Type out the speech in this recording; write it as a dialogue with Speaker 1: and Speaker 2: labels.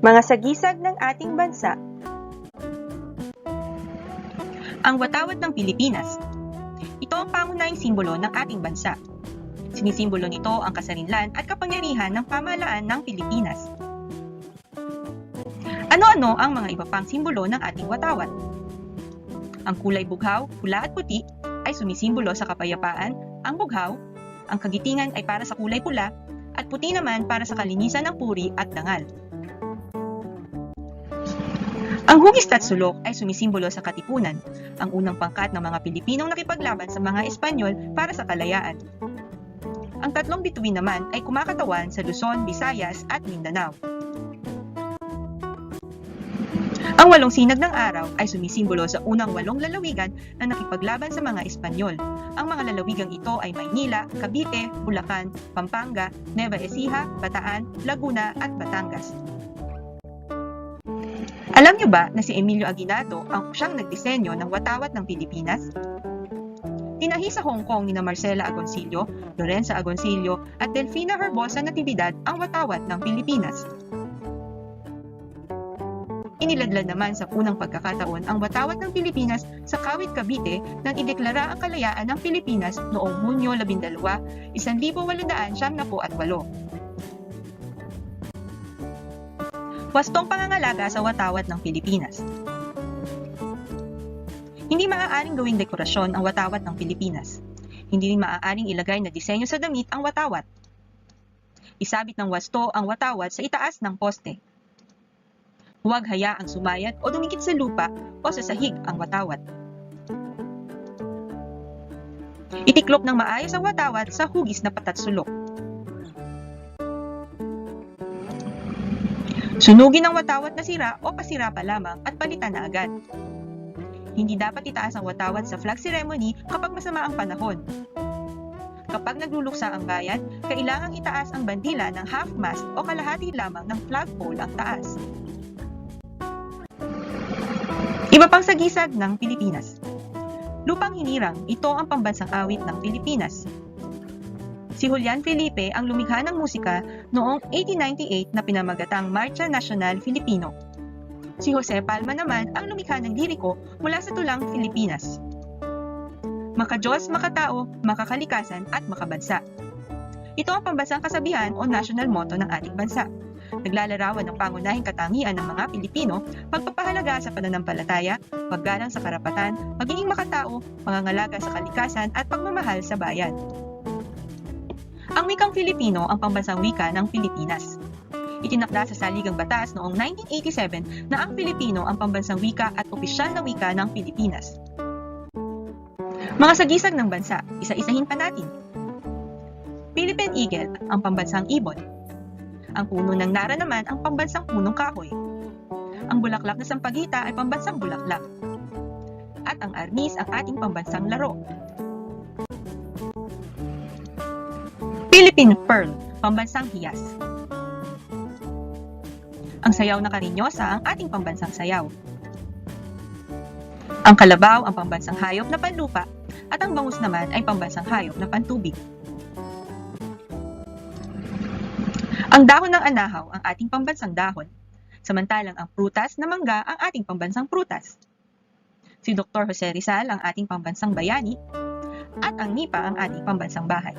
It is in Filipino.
Speaker 1: Mga sagisag ng ating bansa. Ang watawat ng Pilipinas. Ito ang pangunahing simbolo ng ating bansa. Sinisimbolo nito ang kasarinlan at kapangyarihan ng pamahalaan ng Pilipinas. Ano-ano ang mga iba pang simbolo ng ating watawat? Ang kulay bughaw, pula at puti ay sumisimbolo sa kapayapaan. Ang bughaw, ang kagitingan ay para sa kulay pula at puti naman para sa kalinisan ng puri at dangal. Ang hugis at sulok ay sumisimbolo sa katipunan, ang unang pangkat ng mga Pilipinong nakipaglaban sa mga Espanyol para sa kalayaan. Ang tatlong bituin naman ay kumakatawan sa Luzon, Visayas at Mindanao. Ang walong sinag ng araw ay sumisimbolo sa unang walong lalawigan na nakipaglaban sa mga Espanyol. Ang mga lalawigang ito ay Maynila, Cavite, Bulacan, Pampanga, Nueva Ecija, Bataan, Laguna at Batangas. Alam niyo ba na si Emilio Aguinaldo ang siyang nagdisenyo ng watawat ng Pilipinas? Tinahi sa Hong Kong ni Marcela Agoncillo, Lorenza Agoncillo at Delfina Herbosa Natividad ang watawat ng Pilipinas. Iniladlad naman sa unang pagkakataon ang watawat ng Pilipinas sa Kawit, Cavite nang ideklara ang kalayaan ng Pilipinas noong Hunyo 12, 1878. Wastong pangangalaga sa watawat ng Pilipinas. Hindi maaaring gawing dekorasyon ang watawat ng Pilipinas. Hindi rin maaaring ilagay na disenyo sa damit ang watawat. Isabit ng wasto ang watawat sa itaas ng poste. Huwag hayaang sumayat o dumikit sa lupa o sa sahig ang watawat. Itiklop ng maayos ang watawat sa hugis na patatsulok. Sunugin ang watawat na sira o pasira pa lamang at palitan na agad. Hindi dapat itaas ang watawat sa flag ceremony kapag masama ang panahon. Kapag nagluluksa ang bayan, kailangang itaas ang bandila ng half-mast o kalahati lamang ng flagpole ang taas. Iba pang sagisag ng Pilipinas. Lupang Hinirang, ito ang pambansang awit ng Pilipinas. Si Julian Felipe ang lumikha ng musika noong 1898 na pinamagatang Marcha Nacional Filipino. Si Jose Palma naman ang lumikha ng liriko mula sa tulang Pilipinas. Makadiyos, makatao, makakalikasan at makabansa. Ito ang pambansang kasabihan o national motto ng ating bansa. Naglalarawan ng pangunahing katangian ng mga Pilipino, pagpapahalaga sa pananampalataya, paggalang sa karapatan, pagiging makatao, pangangalaga sa kalikasan at pagmamahal sa bayan. Ang wikang Filipino ang pambansang wika ng Pilipinas. Itinakda sa Saligang Batas noong 1987 na ang Filipino ang pambansang wika at opisyal na wika ng Pilipinas. Mga sagisag ng bansa, isa-isahin pa natin. Philippine Eagle, ang pambansang ibon. Ang puno ng Nara naman ang pambansang punong kahoy. Ang bulaklak na sampagita ay pambansang bulaklak. At ang arnis ang ating pambansang laro. Philippine Pearl, pambansang hiyas. Ang sayaw na karinyosa ang ating pambansang sayaw. Ang kalabaw ang pambansang hayop na panlupa at ang bangus naman ay pambansang hayop na pantubig. Ang dahon ng anahaw ang ating pambansang dahon, samantalang ang prutas na mangga ang ating pambansang prutas. Si Dr. Jose Rizal ang ating pambansang bayani at ang nipa ang ating pambansang bahay.